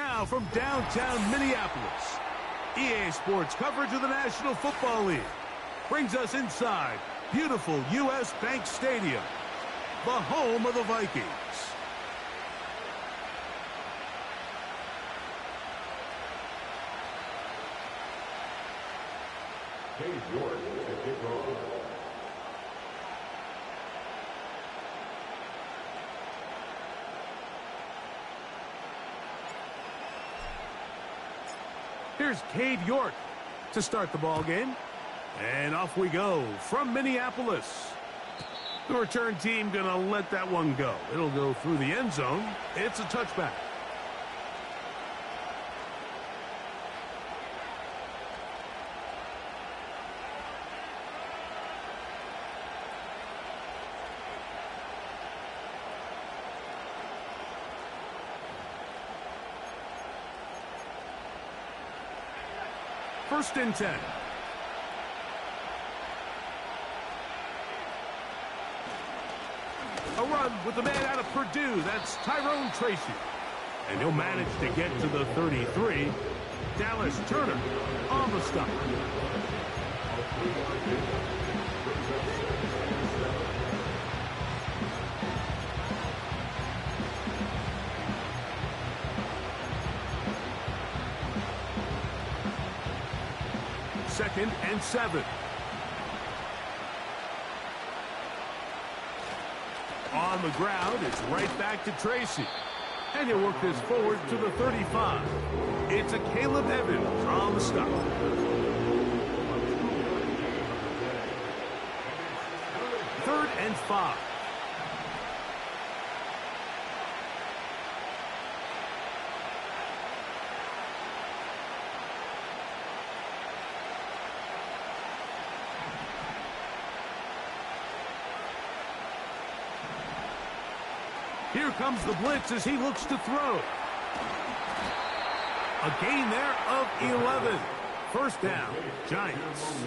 Now from downtown Minneapolis, EA Sports coverage of the National Football League brings us inside beautiful U.S. Bank Stadium, the home of the Vikings. Here's Cade York to start the ball game. And off we go from Minneapolis. The return team going to let that one go. It'll go through the end zone. It's a touchback. First and 10. A run with the man out of Purdue. That's Tyrone Tracy. And he'll manage to get to the 33. Dallas Turner on the stop. Second and 7. On the ground, it's right back to Tracy. And he'll work this forward to the 35. It's a Caleb Evans on the stop. Third and 5. Here comes the blitz as he looks to throw. A gain there of 11. First down, Giants.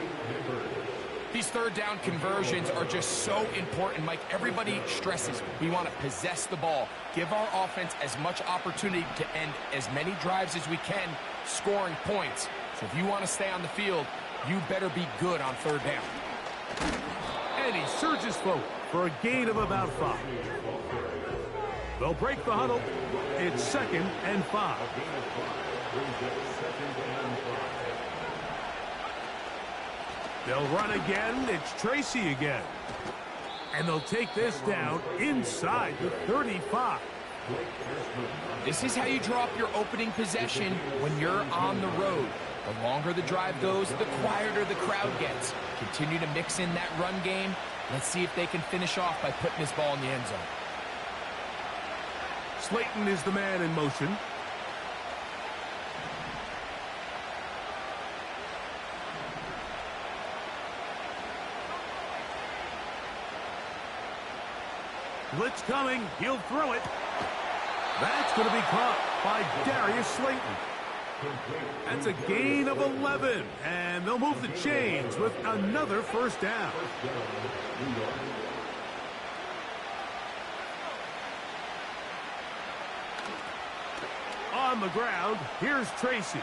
These third down conversions are just so important, Mike. Everybody stresses we want to possess the ball, give our offense as much opportunity to end as many drives as we can, scoring points. So if you want to stay on the field, you better be good on third down. And he surges forward for a gain of about 5. They'll break the huddle. It's second and 5. They'll run again. It's Tracy again. And they'll take this down inside the 35. This is how you draw up your opening possession when you're on the road. The longer the drive goes, the quieter the crowd gets. Continue to mix in that run game. Let's see if they can finish off by putting this ball in the end zone. Slayton is the man in motion. Blitz coming. He'll throw it. That's going to be caught by Darius Slayton. That's a gain of 11. And they'll move the chains with another first down. On the ground, here's Tracy.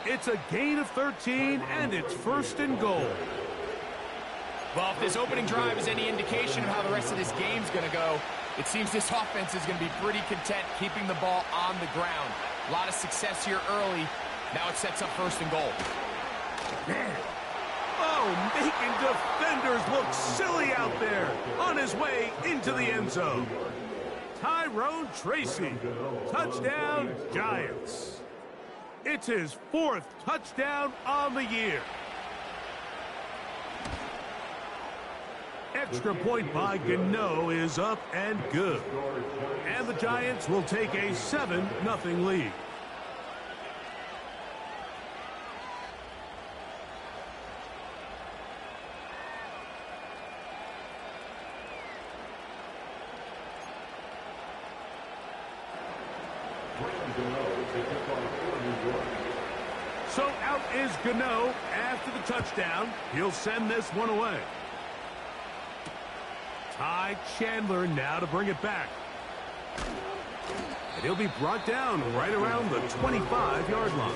It's a gain of 13, and it's first and goal. Well, if this opening drive is any indication of how the rest of this game's going to go, it seems this offense is going to be pretty content keeping the ball on the ground. A lot of success here early. Now it sets up first and goal. Man. Oh, making defenders look silly out there. On his way into the end zone. Tyrone Tracy. Touchdown, Giants. It's his 4th touchdown on the year. Extra point by Gano is up and good. And the Giants will take a 7-0 lead. So out is Gano after the touchdown. He'll send this one away. Ty Chandler now to bring it back. And he'll be brought down right around the 25-yard line.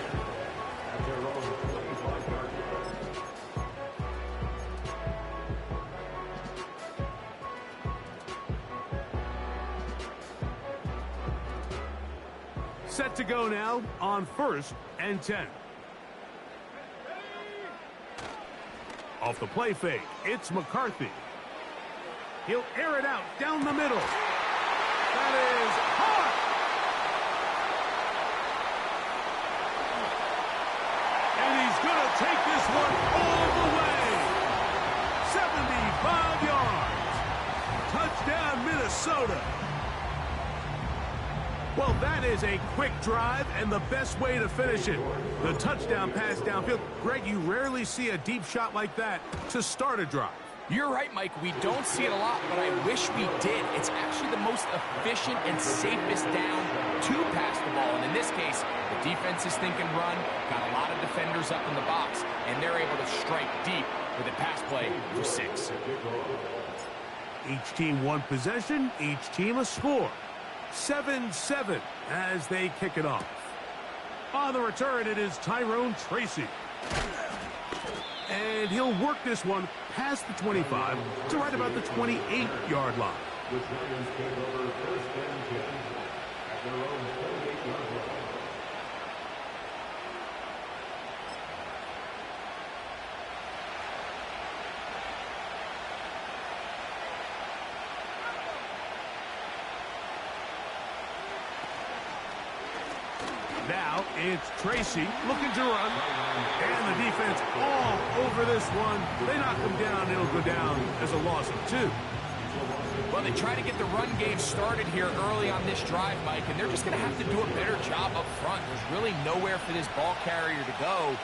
Set to go now on 1st and 10. Off the play fake, it's McCarthy. He'll air it out down the middle. That is hard. And he's going to take this one all the way. 75 yards. Touchdown, Minnesota. Well, that is a quick drive and the best way to finish it. The touchdown pass downfield. Greg, you rarely see a deep shot like that to start a drive. You're right, Mike. We don't see it a lot, but I wish we did. It's actually the most efficient and safest down to pass the ball. And in this case, the defense is thinking run, got a lot of defenders up in the box, and they're able to strike deep with a pass play for 6. Each team one possession, each team a score. 7-7 as they kick it off. On the return, it is Tyrone Tracy. And he'll work this one past the 25 to right about the 28-yard line. Now it's Tracy looking to run. And the defense all over this one. They knock him down. It'll go down as a loss of 2. Well, they try to get the run game started here early on this drive, Mike, and they're just going to have to do a better job up front. There's really nowhere for this ball carrier to go.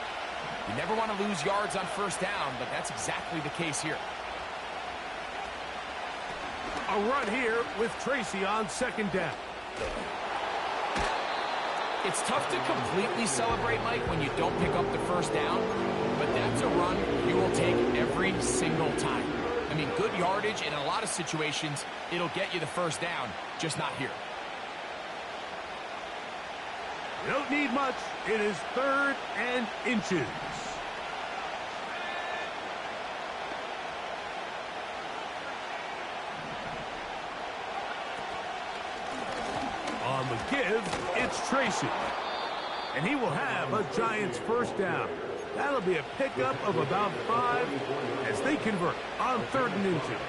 You never want to lose yards on 1st down, but that's exactly the case here. A run here with Tracy on 2nd down. It's tough to completely celebrate, Mike, when you don't pick up the 1st down, but that's a run you will take every single time. I mean, good yardage, and in a lot of situations, it'll get you the 1st down, just not here. You don't need much. It is 3rd and inches. On the give, it's Tracy. And he will have a Giants 1st down. That'll be a pickup of about 5 as they convert on 3rd and inches.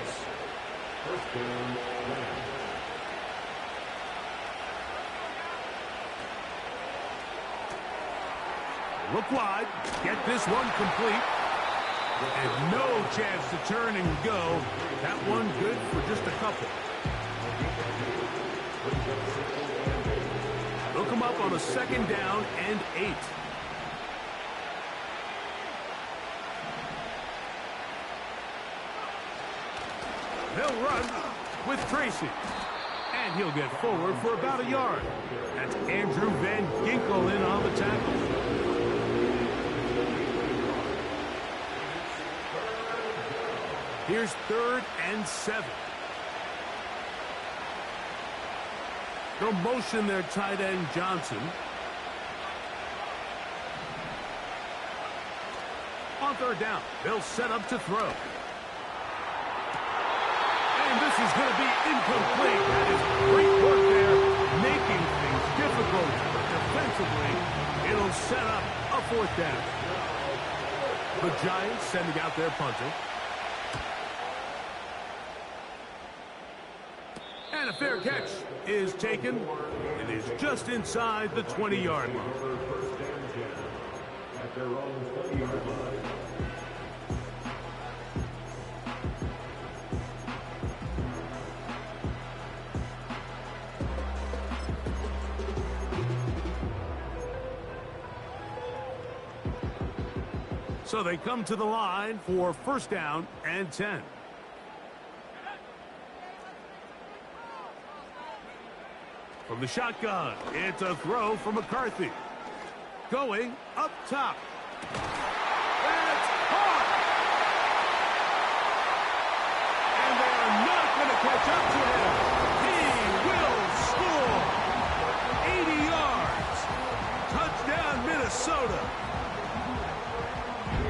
Look wide. Get this one complete. And no chance to turn and go. That one good for just a couple. Look him up on a 2nd down and 8. They'll run with Tracy. And he'll get forward for about a yard. That's Andrew Van Ginkel in on the tackle. Here's 3rd and 7. They'll motion their tight end, Johnson. On 3rd down, they'll set up to throw. And this is going to be incomplete. That is great work there, making things difficult. But defensively, it'll set up a 4th down. The Giants sending out their punter. And a fair catch is taken. It is just inside the 20-yard line. So they come to the line for 1st down and 10. From the shotgun, it's a throw from McCarthy. Going up top. That's caught! And they are not going to catch up to him. He will score! Minnesota.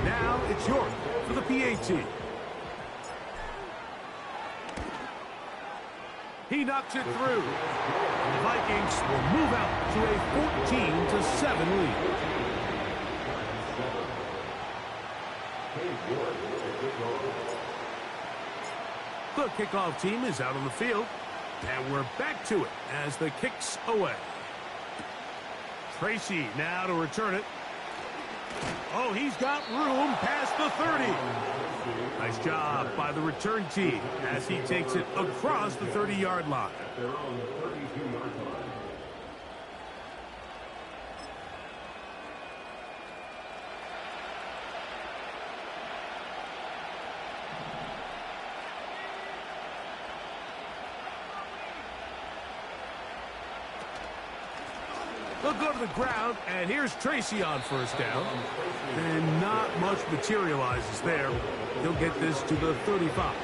Now it's York for the PAT. He knocks it through. The Vikings will move out to a 14-7 lead. The kickoff team is out on the field, and we're back to it as the kick's away. Tracy now to return it. Oh, he's got room past the 30. Nice job by the return team as he takes it across the 30-yard line. They'll go to the ground, and here's Tracy on first down. And not much materializes there. He'll get this to the 35.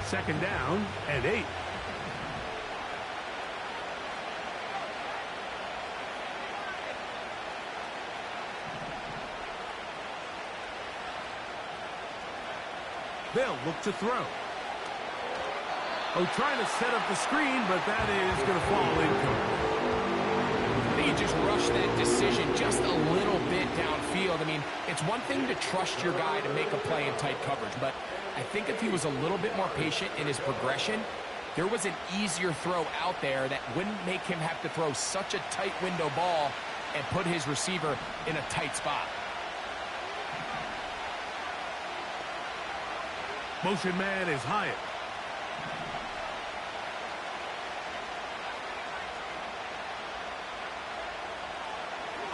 Second down and 8. They'll look to throw. Oh, trying to set up the screen, but that is going to fall incomplete. I think he just rushed that decision just a little bit downfield. I mean, it's one thing to trust your guy to make a play in tight coverage, but I think if he was a little bit more patient in his progression, there was an easier throw out there that wouldn't make him have to throw such a tight window ball and put his receiver in a tight spot. Motion man is Hyatt.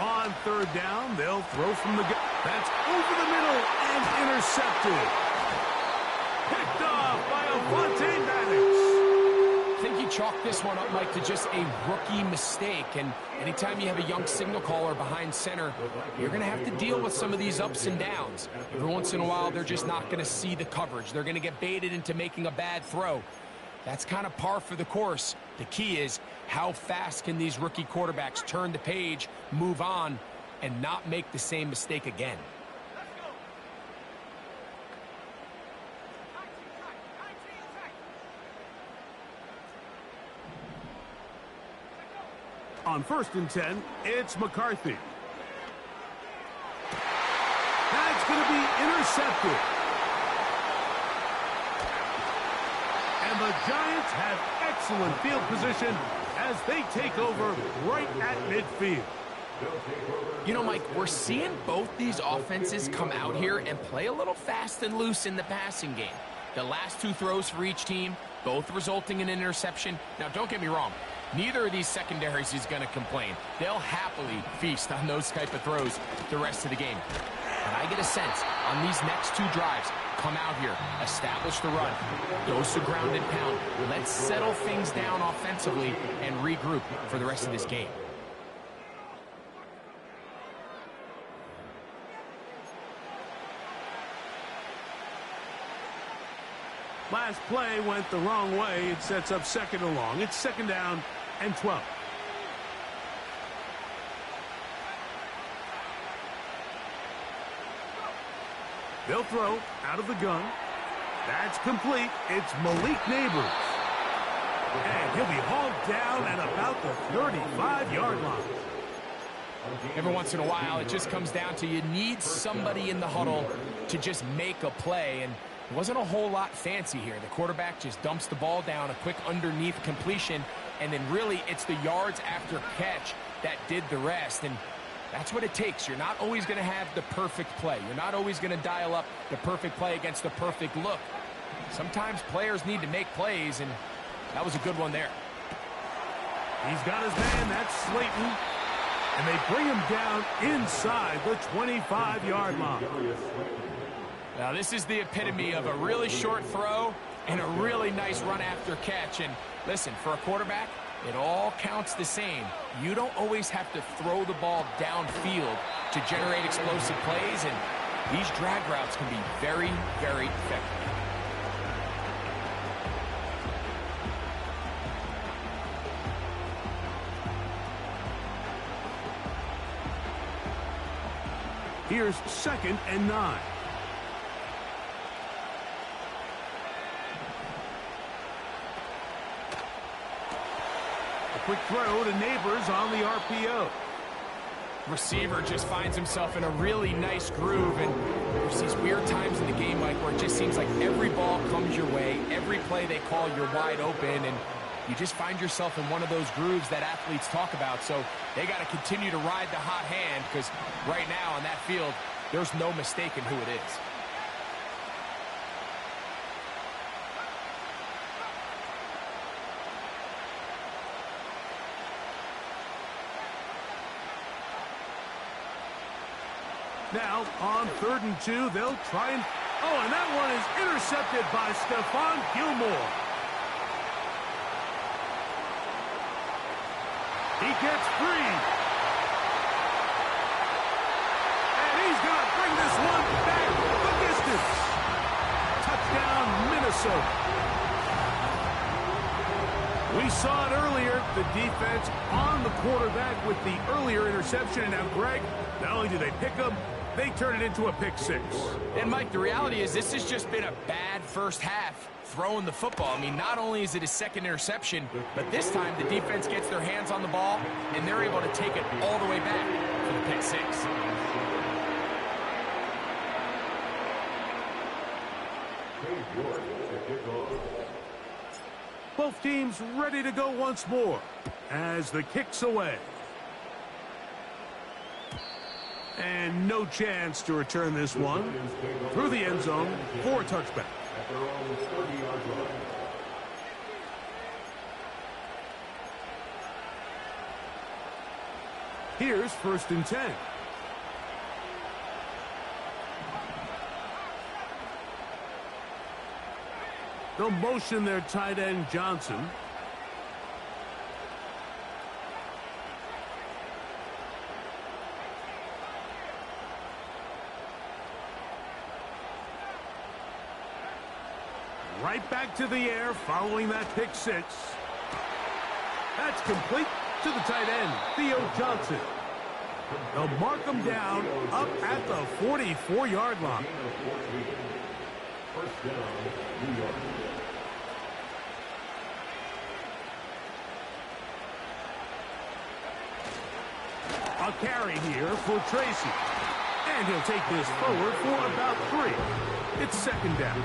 On third down, they'll throw from the gun. That's over the middle and intercepted. Picked off by Avonte Maddox. I think you chalk this one up, Mike, to just a rookie mistake. And anytime you have a young signal caller behind center, you're going to have to deal with some of these ups and downs. Every once in a while, they're just not going to see the coverage. They're going to get baited into making a bad throw. That's kind of par for the course. The key is how fast can these rookie quarterbacks turn the page, move on, and not make the same mistake again. On 1st and 10, it's McCarthy. That's going to be intercepted. And the Giants have excellent field position as they take over right at midfield. You know, Mike, we're seeing both these offenses come out here and play a little fast and loose in the passing game. The last 2 throws for each team, both resulting in an interception. Now, don't get me wrong. Neither of these secondaries is going to complain. They'll happily feast on those type of throws the rest of the game. But I get a sense on these next 2 drives, come out here, establish the run, goes to ground and pound. Let's settle things down offensively and regroup for the rest of this game. Last play went the wrong way. It sets up second and long. It's second down and 12. They'll throw out of the gun. That's complete. It's Malik Neighbors. And he'll be hauled down at about the 35-yard line. Every once in a while, it just comes down to you need somebody in the huddle to just make a play. And it wasn't a whole lot fancy here. The quarterback just dumps the ball down, a quick underneath completion, and then really it's the yards after catch that did the rest. And that's what it takes. You're not always going to have the perfect play. You're not always going to dial up the perfect play against the perfect look. Sometimes players need to make plays, and that was a good one there. He's got his man. That's Slayton. And they bring him down inside the 25-yard line. Now, this is the epitome of a really short throw and a really nice run after catch. And listen, for a quarterback, It all counts the same. You don't always have to throw the ball downfield to generate explosive plays, and these drag routes can be very, very effective. Here's 2nd and 9. A quick throw to Neighbors on the RPO. Receiver just finds himself in a really nice groove, and there's these weird times in the game, Mike, where it just seems like every ball comes your way, every play they call, you're wide open, and you just find yourself in one of those grooves that athletes talk about. So they got to continue to ride the hot hand, because right now on that field, there's no mistaking who it is. Now, on 3rd and 2, they'll try and... Oh, and that one is intercepted by Stephon Gilmore. He gets free. And he's going to bring this one back the distance. Touchdown, Minnesota. We saw it earlier, the defense on the quarterback with the earlier interception. And now, Greg, not only do they pick him, they turn it into a pick 6. And, Mike, the reality is this has just been a bad first half throwing the football. I mean, not only is it his 2nd interception, but this time the defense gets their hands on the ball, and they're able to take it all the way back for the pick 6. Both teams ready to go once more as the kick's away. And no chance to return this one through the end zone for a touchback. Here's 1st and 10. They'll motion their tight end Johnson. Right back to the air following that pick 6. That's complete to the tight end, Theo Johnson. They'll mark him down up at the 44-yard line. A carry here for Tracy. And he'll take this forward for about 3. It's 2nd down.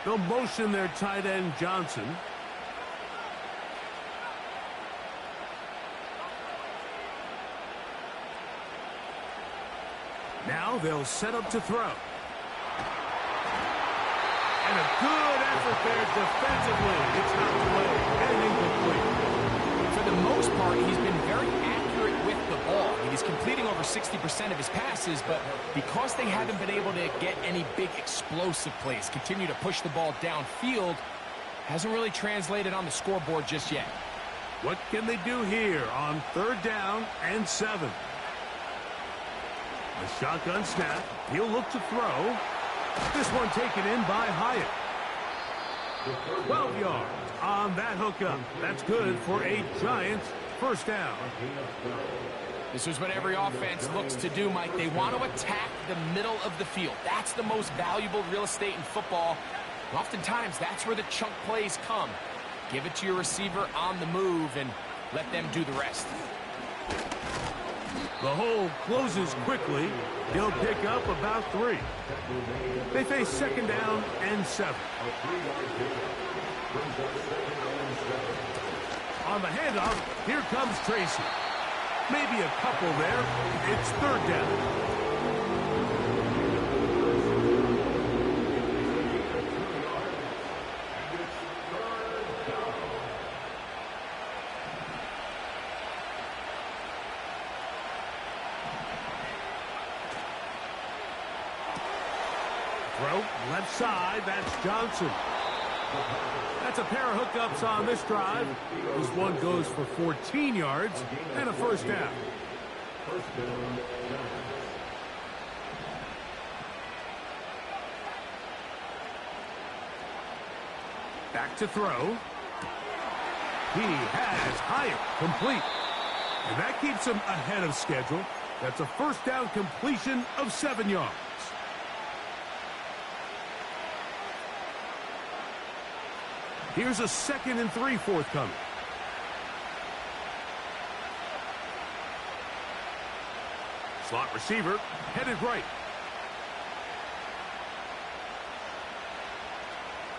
They'll motion their tight end Johnson. Now they'll set up to throw. And a good effort there defensively. It's not away and incomplete. For the most part, he's been very accurate with the ball. He's completing over 60% of his passes, but because they haven't been able to get any big explosive plays, continue to push the ball downfield, hasn't really translated on the scoreboard just yet. What can they do here on 3rd down and 7? A shotgun snap. He'll look to throw. This one taken in by Hyatt. 12 yards on that hookup. That's good for a Giants 1st down. This is what every offense looks to do, Mike. They want to attack the middle of the field. That's the most valuable real estate in football. And oftentimes, that's where the chunk plays come. Give it to your receiver on the move and let them do the rest. The hole closes quickly. He'll pick up about 3. They face 2nd down and 7. On the handoff, here comes Tracy. Maybe a couple there. It's 3rd down. throw, left side, that's Johnson. That's a pair of hookups on this drive. This one goes for 14 yards and a first down. Back to throw. He has Hyatt complete. And that keeps him ahead of schedule. That's a first down completion of 7 yards. Here's a 2nd and 3 forthcoming. Slot receiver headed right.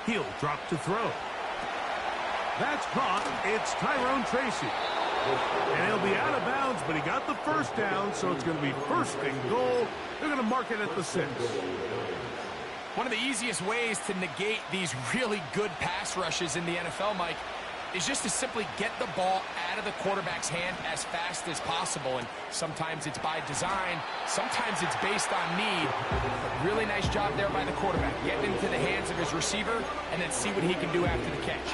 He'll drop to throw. That's caught. It's Tyrone Tracy. And he'll be out of bounds, but he got the first down, so it's going to be 1st and goal. They're going to mark it at the 6. One of the easiest ways to negate these really good pass rushes in the NFL, Mike, is just to simply get the ball out of the quarterback's hand as fast as possible. And sometimes it's by design, sometimes it's based on need. But really nice job there by the quarterback. Get into the hands of his receiver and then see what he can do after the catch.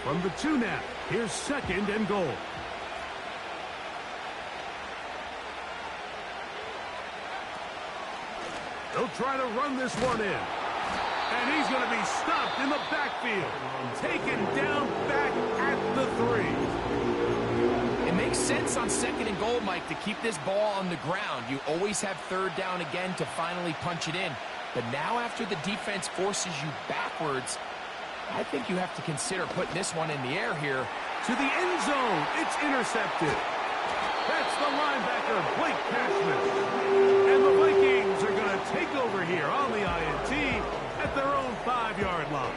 From the 2 now, here's 2nd and goal. They'll try to run this one in. And he's going to be stopped in the backfield. Taken down back at the 3. It makes sense on 2nd and goal, Mike, to keep this ball on the ground. You always have 3rd down again to finally punch it in. But now after the defense forces you backwards, I think you have to consider putting this one in the air here. To the end zone. It's intercepted. That's the linebacker, Blake Cashman. And the Vikings are going to take over here on the INT at their own 5-yard line.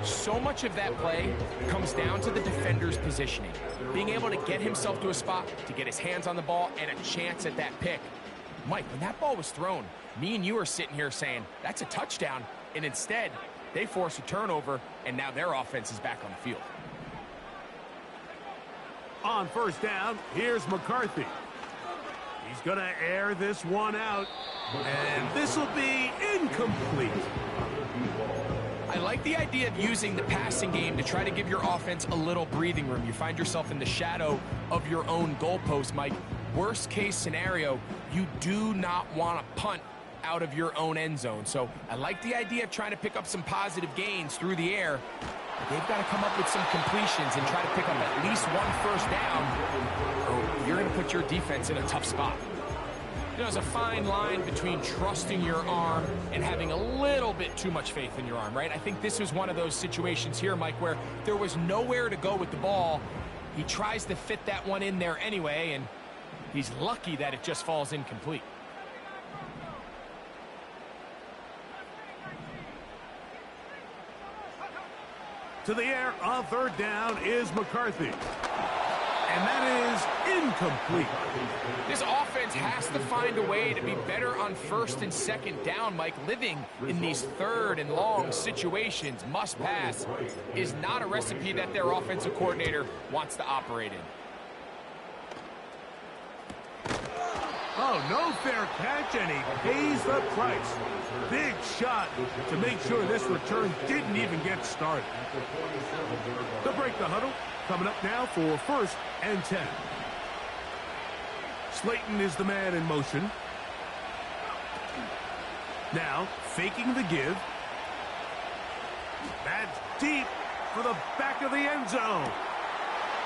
So much of that play comes down to the defender's positioning. Being able to get himself to a spot, to get his hands on the ball, and a chance at that pick. Mike, when that ball was thrown, me and you are sitting here saying, that's a touchdown. And instead, they force a turnover, and now their offense is back on the field. On 1st down, here's McCarthy. He's going to air this one out, and this will be incomplete. I like the idea of using the passing game to try to give your offense a little breathing room. You find yourself in the shadow of your own goalpost, Mike. Worst case scenario, you do not want to punt out of your own end zone. So I like the idea of trying to pick up some positive gains through the air. But they've got to come up with some completions and try to pick up at least 1 first down, or you're going to put your defense in a tough spot. You know, there's a fine line between trusting your arm and having a little bit too much faith in your arm, right? I think this was one of those situations here, Mike, where there was nowhere to go with the ball. He tries to fit that one in there anyway, and he's lucky that it just falls incomplete. To the air on 3rd down is McCarthy. And that is incomplete. This offense has to find a way to be better on 1st and 2nd down, Mike. Living in these 3rd and long situations, must pass, is not a recipe that their offensive coordinator wants to operate in. Oh, no fair catch, and he pays the price. Big shot to make sure this return didn't even get started. To break the huddle, coming up now for 1st and 10. Slayton is the man in motion. Now, faking the give. That's deep for the back of the end zone.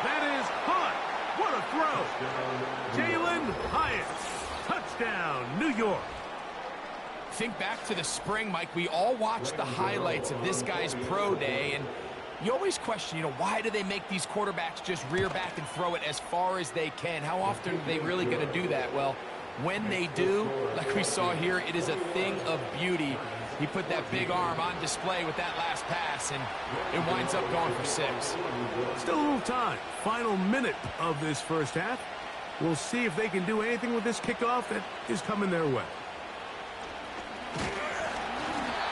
That is caught. What a throw. Jalen Hyatt. Touchdown, New York. Think back to the spring, Mike. We all watched the highlights of this guy's pro day, and you always question, you know, why do they make these quarterbacks just rear back and throw it as far as they can? How often are they really going to do that? Well, when they do, like we saw here, it is a thing of beauty. He put that big arm on display with that last pass, and it winds up going for 6. Still a little time. Final minute of this first half. We'll see if they can do anything with this kickoff that is coming their way.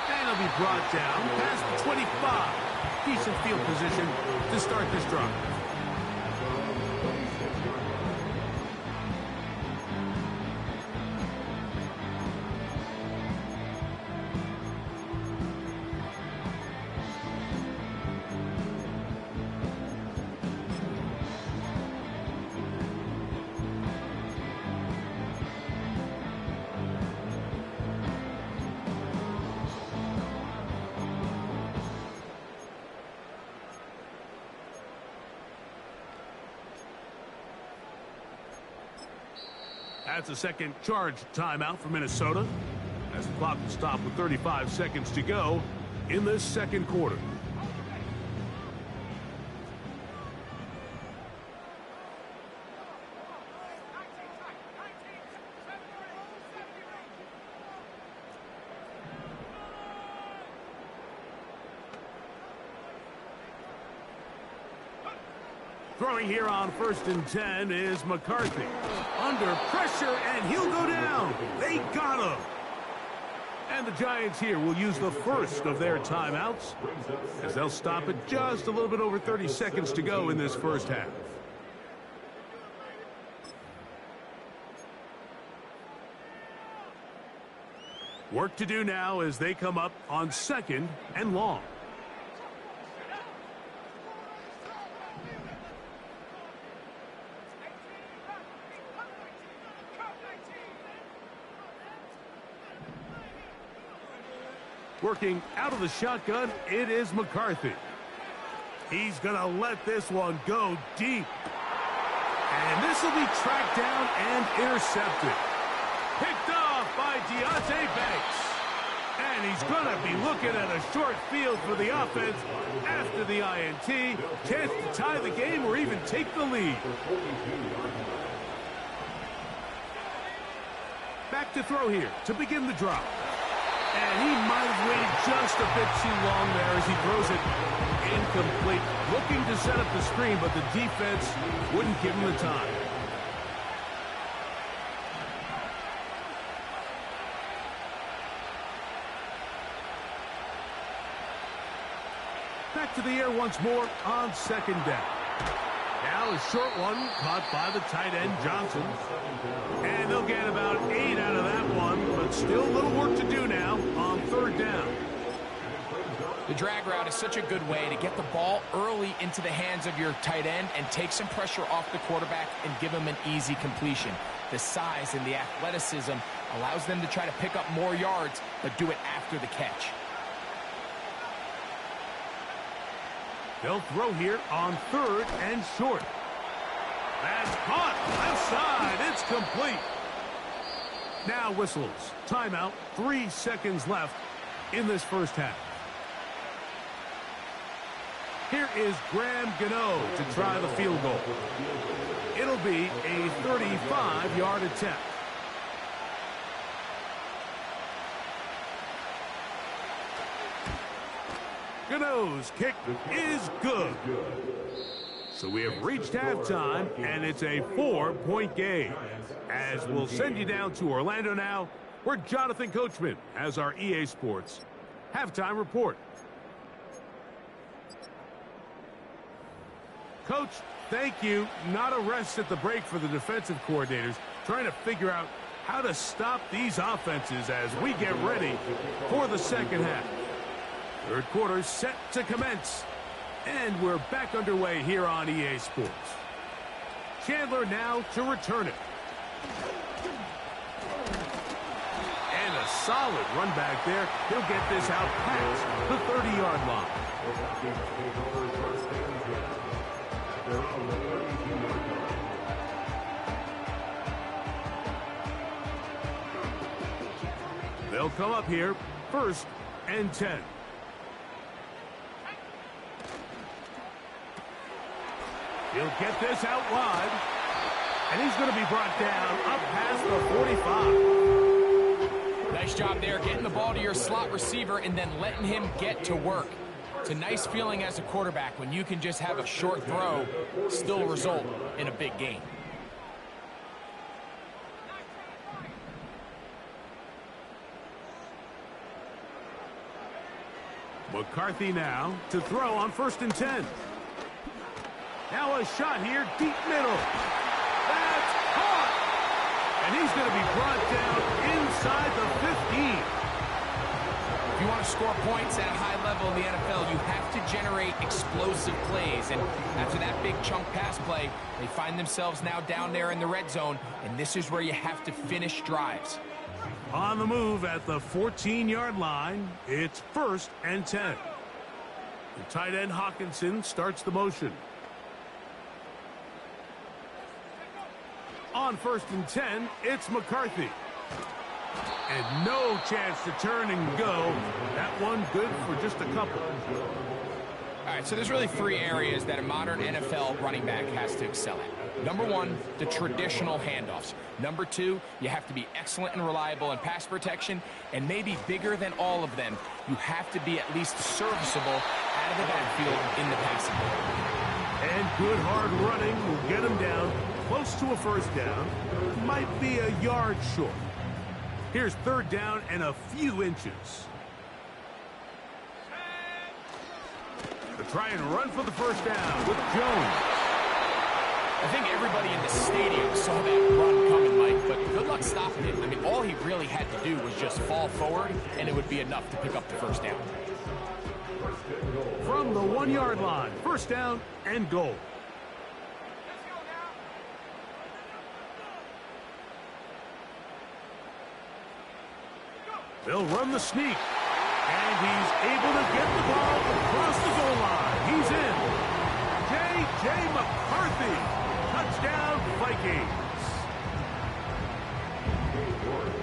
And he'll be brought down past the 25. Decent field position to start this drive. That's a second charge timeout for Minnesota, as the clock will stop with 35 seconds to go in this second quarter. Throwing here on 1st and 10 is McCarthy. Under pressure, and he'll go down. They got him. And the Giants here will use the first of their timeouts, as they'll stop at just a little bit over 30 seconds to go in this first half. Work to do now as they come up on 2nd and long. Working out of the shotgun, it is McCarthy. He's going to let this one go deep. And this will be tracked down and intercepted. Picked off by Deontay Banks. And he's going to be looking at a short field for the offense after the INT. Chance to tie the game or even take the lead. Back to throw here to begin the drop. And he might have waited just a bit too long there as he throws it incomplete. Looking to set up the screen, but the defense wouldn't give him the time. Back to the air once more on 2nd down. Now a short one caught by the tight end Johnson. And they'll get about 8 out of that one, but still a little work to do now on 3rd down. The drag route is such a good way to get the ball early into the hands of your tight end and take some pressure off the quarterback and give him an easy completion. The size and the athleticism allows them to try to pick up more yards, but do it after the catch. They'll throw here on 3rd and short. That's caught left side. It's complete. Now whistles. Timeout. 3 seconds left in this first half. Here is Graham Gano to try the field goal. It'll be a 35-yard attempt. Gano's kick is good. So we have reached halftime, and it's a 4-point game. As we'll send you down to Orlando now, where Jonathan Coachman has our EA Sports halftime report. Coach, thank you. Not a rest at the break for the defensive coordinators, trying to figure out how to stop these offenses as we get ready for the second half. Third quarter set to commence. And we're back underway here on EA Sports. Chandler now to return it. And a solid run back there. He'll get this out past the 30-yard line. They'll come up here, 1st and 10. He'll get this out wide, and he's going to be brought down up past the 45. Nice job there, getting the ball to your slot receiver and then letting him get to work. It's a nice feeling as a quarterback when you can just have a short throw, still result in a big gain. McCarthy now to throw on 1st and 10. Now a shot here, deep middle. That's caught! And he's going to be brought down inside the 15. If you want to score points at a high level in the NFL, you have to generate explosive plays. And after that big chunk pass play, they find themselves now down there in the red zone, and this is where you have to finish drives. On the move at the 14-yard line, it's 1st and 10. The tight end Hawkinson starts the motion. On 1st and 10, it's McCarthy. And no chance to turn and go. That one good for just a couple. All right, so there's really 3 areas that a modern NFL running back has to excel at. Number 1, the traditional handoffs. Number 2, you have to be excellent and reliable in pass protection. And maybe bigger than all of them, you have to be at least serviceable out of the backfield in the passing game. And good hard running will get him down close to a first down. Might be a yard short. Here's 3rd down and a few inches. To try and run for the first down with Jones. I think everybody in the stadium saw that run coming, Mike, but good luck stopping it. I mean, all he really had to do was just fall forward, and it would be enough to pick up the first down. From the 1-yard line, first down and goal. They'll run the sneak. And he's able to get the ball across the goal line. He's in. J.J. McCarthy. Touchdown, Vikings.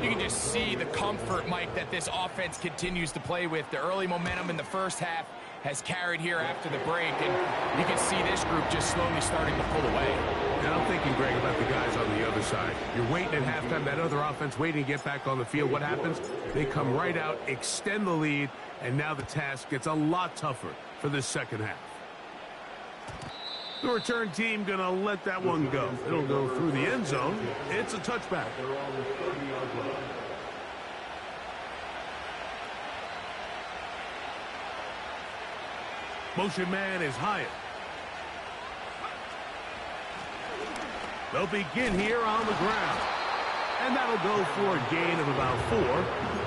You can just see the comfort, Mike, that this offense continues to play with. The early momentum in the first half has carried here after the break, and you can see this group just slowly starting to pull away. And I'm thinking, Greg, about the guys on the other side. You're waiting at halftime, that other offense waiting to get back on the field. What happens? They come right out, extend the lead, and now the task gets a lot tougher for this second half. The return team going to let that one go. It'll go through the end zone. It's a touchback. Motion man is Hyatt. They'll begin here on the ground. And that'll go for a gain of about 4.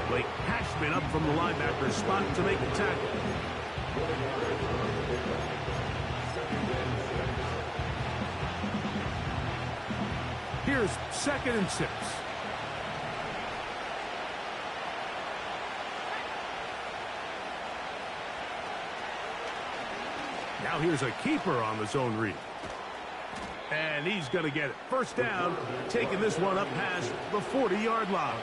Blake Cashman up from the linebacker's spot to make the tackle. Here's 2nd and 6. Now here's a keeper on the zone read. And he's going to get it. First down, taking this one up past the 40-yard line.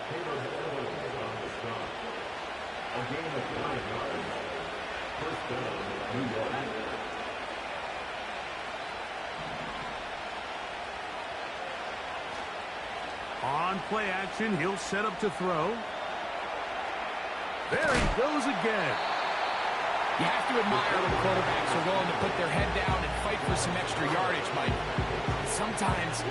On play action, he'll set up to throw. There he goes again. You have to admire when quarterbacks are willing to put their head down and fight for some extra yardage, Mike. Sometimes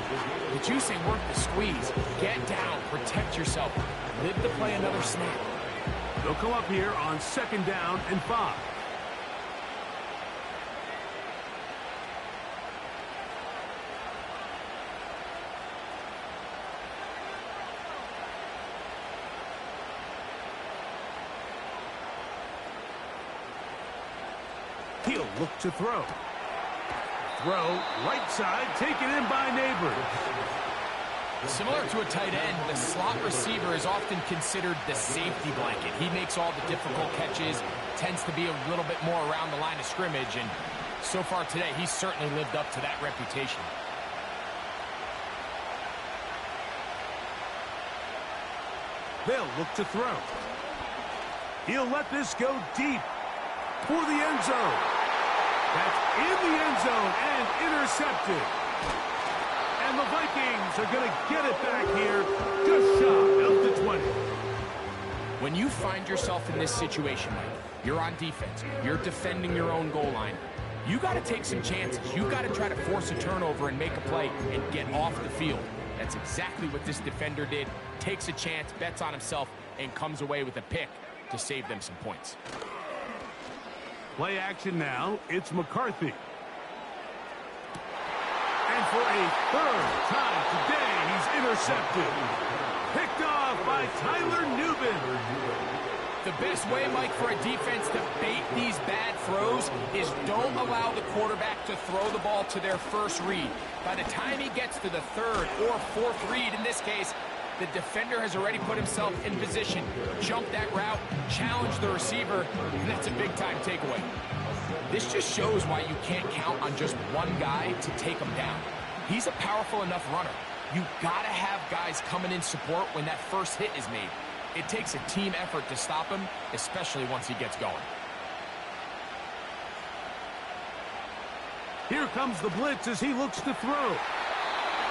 the juice ain't worth the squeeze. Get down, protect yourself, live to play another snap. They'll come up here on 2nd down and 5. He'll look to throw. Throw, right side, taken in by Neighbors. Similar to a tight end, the slot receiver is often considered the safety blanket. He makes all the difficult catches, tends to be a little bit more around the line of scrimmage, and so far today, he's certainly lived up to that reputation. They'll look to throw. He'll let this go deep for the end zone. That's in the end zone and intercepted. And the Vikings are going to get it back here just shy of the 20. When you find yourself in this situation, Mike, you're on defense, you're defending your own goal line, you got to take some chances. You got to try to force a turnover and make a play and get off the field. That's exactly what this defender did. Takes a chance, bets on himself, and comes away with a pick to save them some points. Play action now. It's McCarthy. And for a 3rd time today, he's intercepted. Picked off by Tyler Nubin. The best way, Mike, for a defense to bait these bad throws is don't allow the quarterback to throw the ball to their first read. By the time he gets to the 3rd or 4th read, in this case, the defender has already put himself in position, jump that route, challenge the receiver, and that's a big-time takeaway. This just shows why you can't count on just one guy to take him down. He's a powerful enough runner. You got to have guys coming in support when that first hit is made. It takes a team effort to stop him, especially once he gets going. Here comes the blitz as he looks to throw.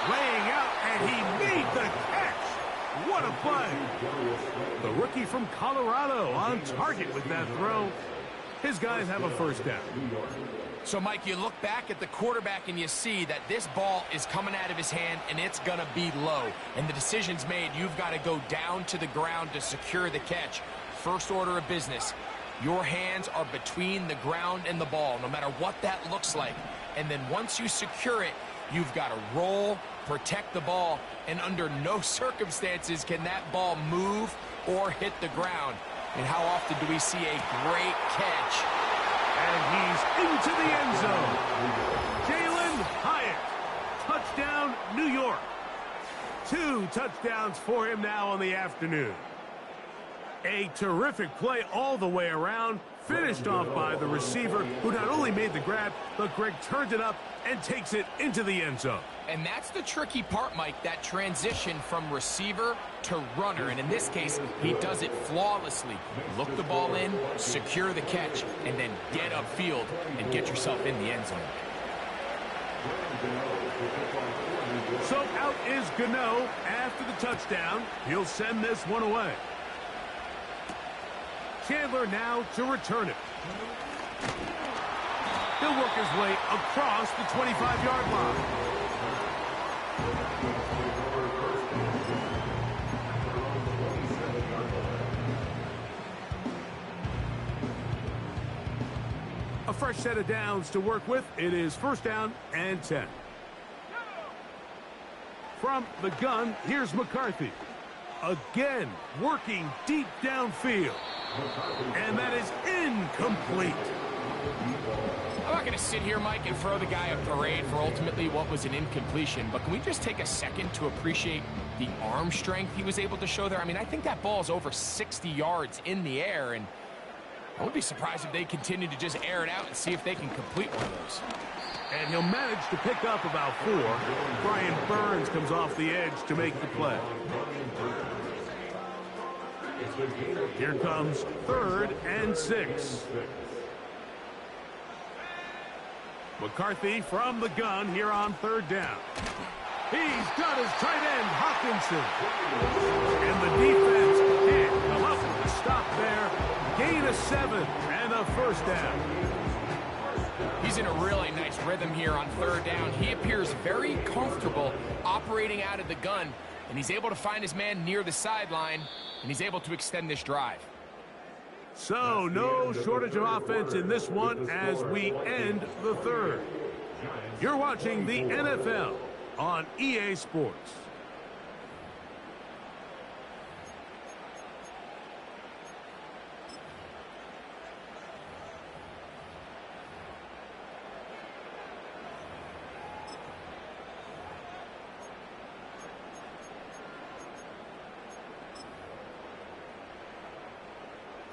Laying out, and he made the catch. What a play. The rookie from Colorado on target with that throw. His guys have a first down. So, Mike, you look back at the quarterback and you see that this ball is coming out of his hand and it's going to be low. And the decision's made. You've got to go down to the ground to secure the catch. First order of business. Your hands are between the ground and the ball, no matter what that looks like. And then once you secure it, you've got to roll, protect the ball, and under no circumstances can that ball move or hit the ground. And how often do we see a great catch? And he's into the end zone. Jalen Hyatt. Touchdown, New York. 2 touchdowns for him now on the afternoon. A terrific play all the way around. Finished off by the receiver, who not only made the grab, but Greg turned it up and takes it into the end zone. And that's the tricky part, Mike, that transition from receiver to runner. And in this case, he does it flawlessly. Look the ball in, secure the catch, and then get upfield and get yourself in the end zone. So out is Gano after the touchdown. He'll send this one away. Chandler now to return it. He'll work his way across the 25-yard line. A fresh set of downs to work with. It is first down and 10. From the gun, here's McCarthy. Again, working deep downfield. And that is incomplete. I'm not going to sit here, Mike, and throw the guy a parade for ultimately what was an incompletion, but can we just take a second to appreciate the arm strength he was able to show there? I mean, I think that ball is over 60 yards in the air, and I wouldn't be surprised if they continue to just air it out and see if they can complete one of those. And he'll manage to pick up about 4. Brian Burns comes off the edge to make the play. Here comes 3rd and 6. McCarthy from the gun here on 3rd down. He's got his tight end, Hawkinson. And the defense can't come up with a stop there. Gain of 7 and a first down. He's in a really nice rhythm here on 3rd down. He appears very comfortable operating out of the gun, and he's able to find his man near the sideline, and he's able to extend this drive. So, no shortage of offense in this one as we end the 3rd. You're watching the NFL on EA Sports.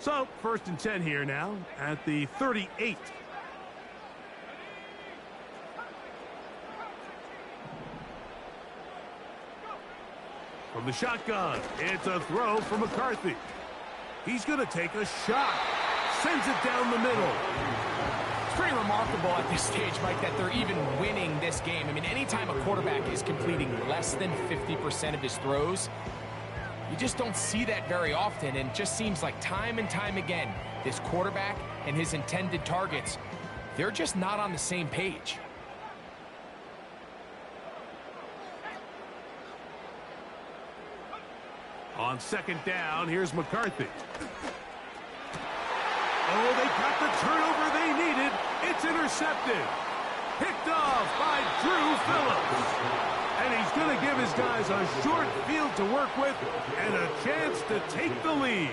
So, 1st and 10 here now at the 38. From the shotgun, it's a throw for McCarthy. He's going to take a shot. Sends it down the middle. It's pretty remarkable at this stage, Mike, that they're even winning this game. I mean, anytime a quarterback is completing less than 50% of his throws, you just don't see that very often, and it just seems like time and time again, this quarterback and his intended targets, they're just not on the same page. On 2nd down, here's McCarthy. Oh, they got the turnover they needed. It's intercepted. Picked off by Drew Phillips. And he's going to give his guys a short field to work with and a chance to take the lead.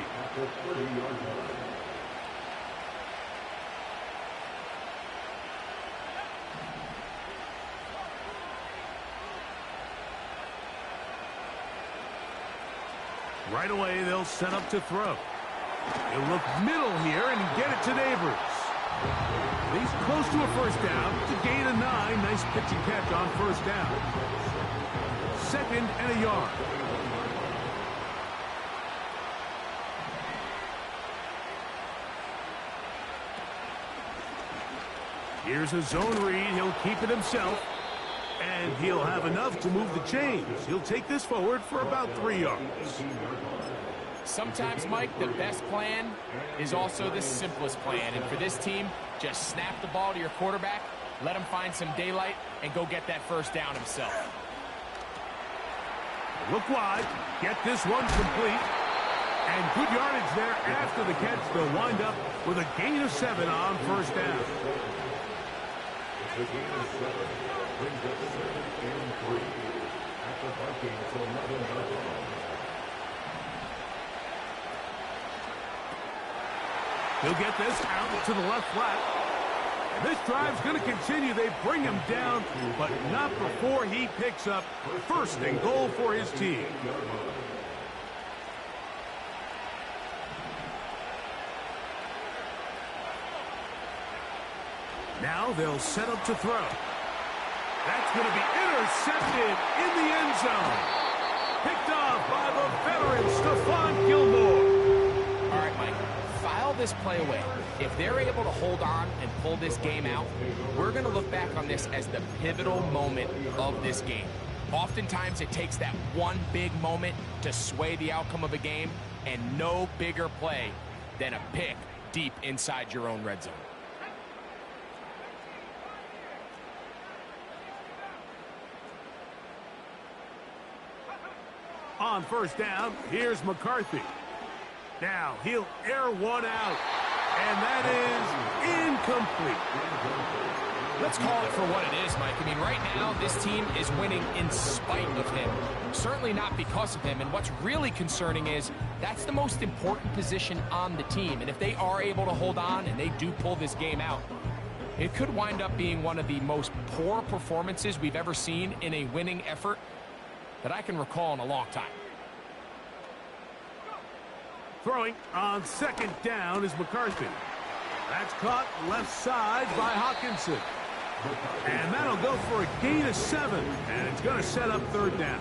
Right away, they'll set up to throw. He'll look middle here and get it to Neighbors. He's close to a first down to gain a 9. Nice pitch and catch on 1st down. 2nd and a yard. Here's a zone read. He'll keep it himself. And he'll have enough to move the chains. He'll take this forward for about 3 yards. Sometimes, Mike, the best plan is also the simplest plan. And for this team, just snap the ball to your quarterback, let him find some daylight, and go get that first down himself. Look wide. Get this one complete. And good yardage there after the catch. They'll wind up with a gain of 7 on first down. He'll get this out to the left flat. And this drive's going to continue. They bring him down, but not before he picks up 1st and goal for his team. Now they'll set up to throw. That's going to be intercepted in the end zone. Picked off by the veteran, Stephon Gilmore. All right, Mike, file this play away. If they're able to hold on and pull this game out, we're going to look back on this as the pivotal moment of this game. Oftentimes, it takes that one big moment to sway the outcome of a game, and no bigger play than a pick deep inside your own red zone. On first down, here's McCarthy. Now he'll air one out, and that is incomplete. Let's call it for what it is, Mike. I mean, right now, this team is winning in spite of him. Certainly not because of him. And what's really concerning is that's the most important position on the team. And if they are able to hold on and they do pull this game out, it could wind up being one of the most poor performances we've ever seen in a winning effort that I can recall in a long time. Throwing on 2nd down is McCarthy. That's caught left side by Hawkinson. And that'll go for a gain of 7. And it's going to set up 3rd down.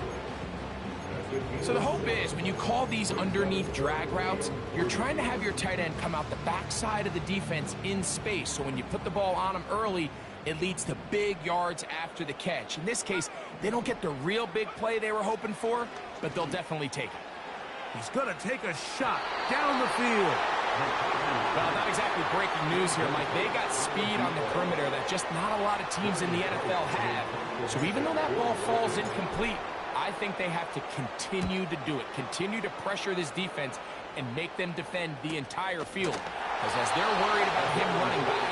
So the hope is when you call these underneath drag routes, you're trying to have your tight end come out the backside of the defense in space. So when you put the ball on him early, it leads to big yards after the catch. In this case, they don't get the real big play they were hoping for, but they'll definitely take it. He's going to take a shot down the field. Well, not exactly breaking news here, Mike. They got speed on the perimeter that just not a lot of teams in the NFL have. So even though that ball falls incomplete, I think they have to continue to do it, continue to pressure this defense and make them defend the entire field. Because as they're worried about him running by,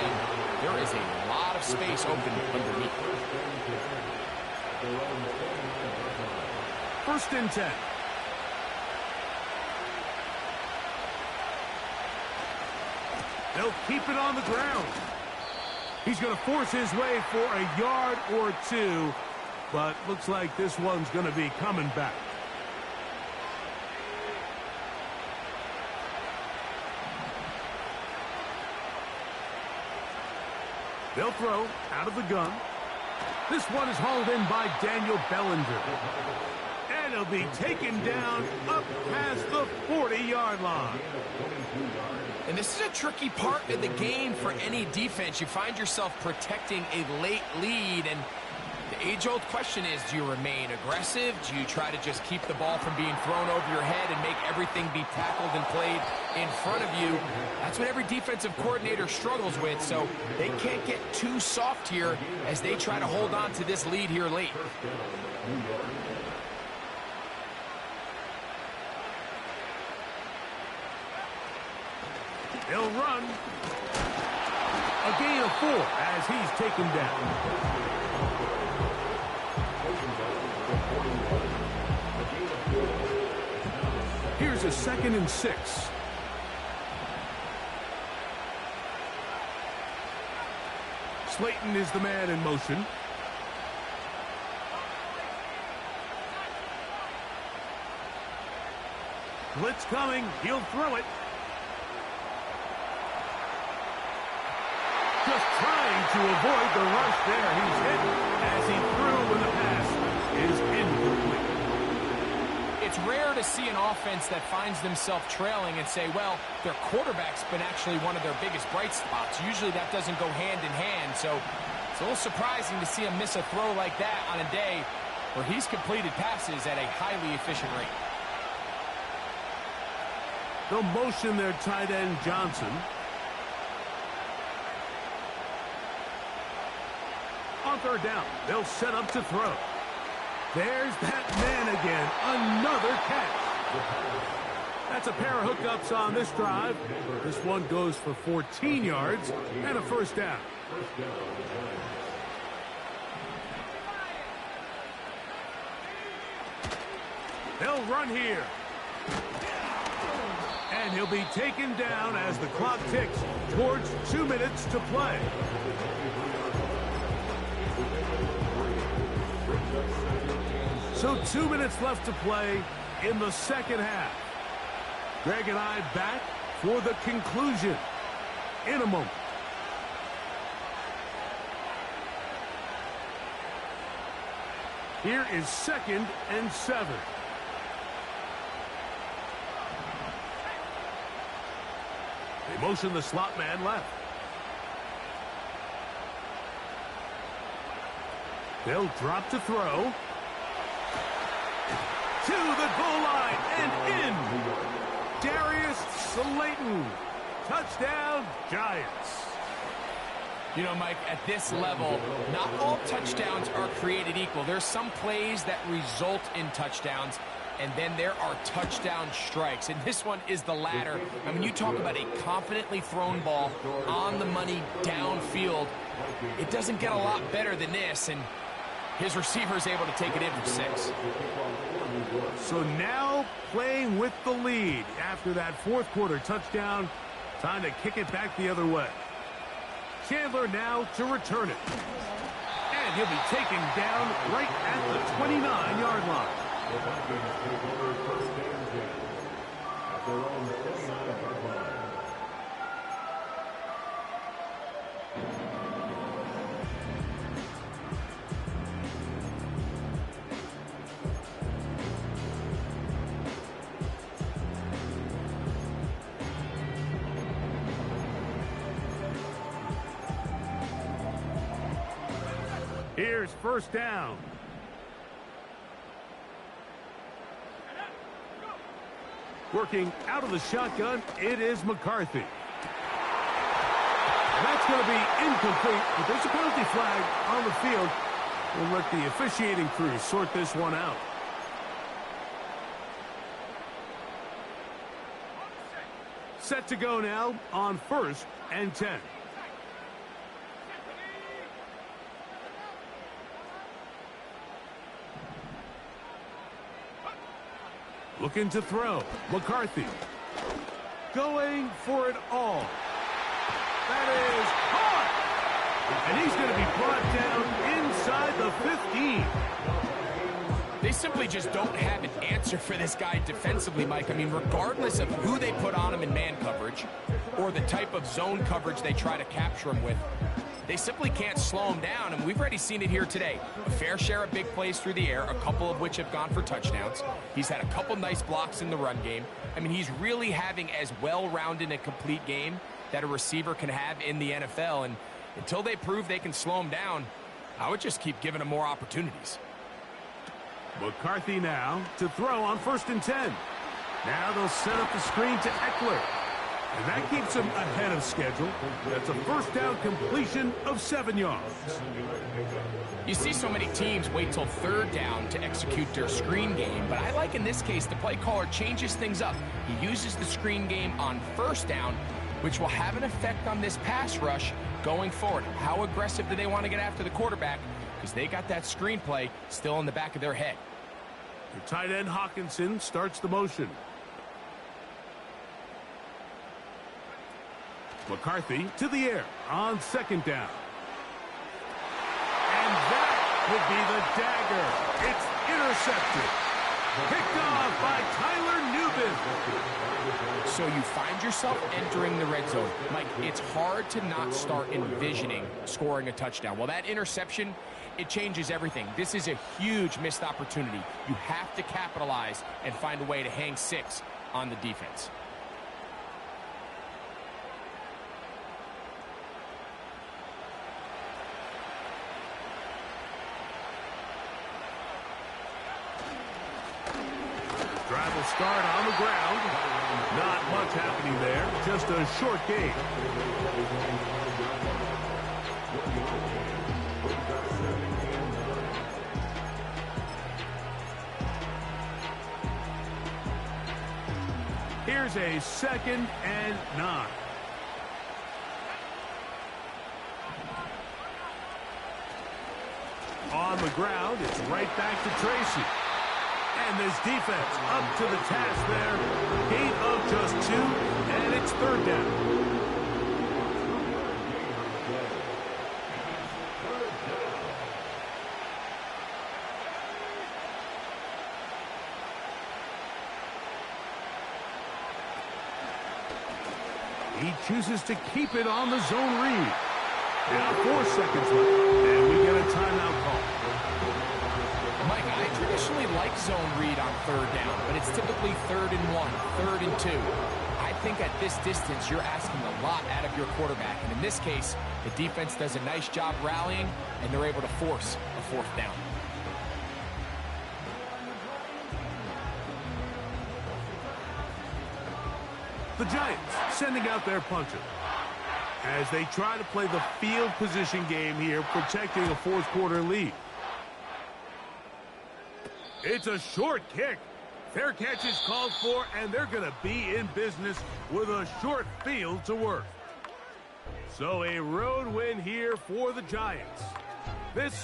there is a lot of space open underneath. 1st and 10. They'll keep it on the ground. He's going to force his way for a yard or 2, but looks like this one's going to be coming back. They'll throw out of the gun. This one is hauled in by Daniel Bellinger. And he'll be taken down up past the 40-yard line. And this is a tricky part of the game for any defense. You find yourself protecting a late lead, and the age-old question is, do you remain aggressive? Do you try to just keep the ball from being thrown over your head and make everything be tackled and played in front of you? That's what every defensive coordinator struggles with, so they can't get too soft here as they try to hold on to this lead here late. He'll run. A gain of 4 as he's taken down. Here's a 2nd and 6. Slayton is the man in motion. Blitz coming. He'll throw it. Just trying to avoid the rush there. He's hit as he threw with a pass. is incomplete. It's rare to see an offense that finds themselves trailing and say, well, their quarterback's been actually one of their biggest bright spots. Usually that doesn't go hand in hand, so it's a little surprising to see him miss a throw like that on a day where he's completed passes at a highly efficient rate. They'll motion their tight end Johnson. On third down, they'll set up to throw. There's that man again. Another catch. That's a pair of hookups on this drive. This one goes for 14 yards and a first down. They'll run here. And he'll be taken down as the clock ticks towards 2 minutes to play. So 2 minutes left to play in the second half. Greg and I back for the conclusion in a moment. Here is 2nd and 7. They motion the slot man left. They'll drop to throw. To the goal line and in. Darius Slayton. Touchdown, Giants. You know, Mike, at this level, not all touchdowns are created equal. There's some plays that result in touchdowns, and then there are touchdown strikes. And this one is the latter. I mean, you talk about a confidently thrown ball on the money downfield. It doesn't get a lot better than this, and his receiver is able to take it in for 6. So now playing with the lead after that fourth quarter touchdown. Time to kick it back the other way. Chandler now to return it. And he'll be taken down right at the 29-yard line. Here's first down. Working out of the shotgun, it is McCarthy. That's going to be incomplete, but there's a penalty flag on the field. We'll let the officiating crew sort this one out. Set to go now on 1st and 10. Looking to throw. McCarthy. Going for it all. That is caught. And he's going to be brought down inside the 15. They simply just don't have an answer for this guy defensively, Mike. I mean, regardless of who they put on him in man coverage or the type of zone coverage they try to capture him with, they simply can't slow him down, and we've already seen it here today. A fair share of big plays through the air, a couple of which have gone for touchdowns. He's had a couple nice blocks in the run game. I mean, he's really having as well-rounded a complete game that a receiver can have in the NFL, and until they prove they can slow him down, I would just keep giving him more opportunities. McCarthy now to throw on 1st and 10. Now they'll set up the screen to Eckler. And that keeps him ahead of schedule. That's a first down completion of 7 yards. You see so many teams wait till 3rd down to execute their screen game, but I like in this case the play caller changes things up. He uses the screen game on 1st down, which will have an effect on this pass rush going forward. How aggressive do they want to get after the quarterback? Because they got that screen play still in the back of their head. The tight end Hawkinson starts the motion. McCarthy to the air on 2nd down. And that would be the dagger. It's intercepted. Picked off by Tyler Newbin. So you find yourself entering the red zone. Mike, it's hard to not start envisioning scoring a touchdown. Well, that interception, it changes everything. This is a huge missed opportunity. You have to capitalize and find a way to hang 6 on the defense. Drive will start on the ground. Not much happening there. Just a short gain. Here's a 2nd and 9. On the ground, it's right back to Tracy. And this defense up to the task there. Gain of just 2, and it's 3rd down. He chooses to keep it on the zone read. Now 4 seconds left, and we get a timeout call. Mike, I traditionally like zone read on 3rd down, but it's typically 3rd and 1, 3rd and 2. I think at this distance, you're asking a lot out of your quarterback. And in this case, the defense does a nice job rallying, and they're able to force a 4th down. The Giants sending out their punter as they try to play the field position game here, protecting a 4th quarter lead. It's a short kick. Fair catch is called for, and they're going to be in business with a short field to work. So a road win here for the Giants. This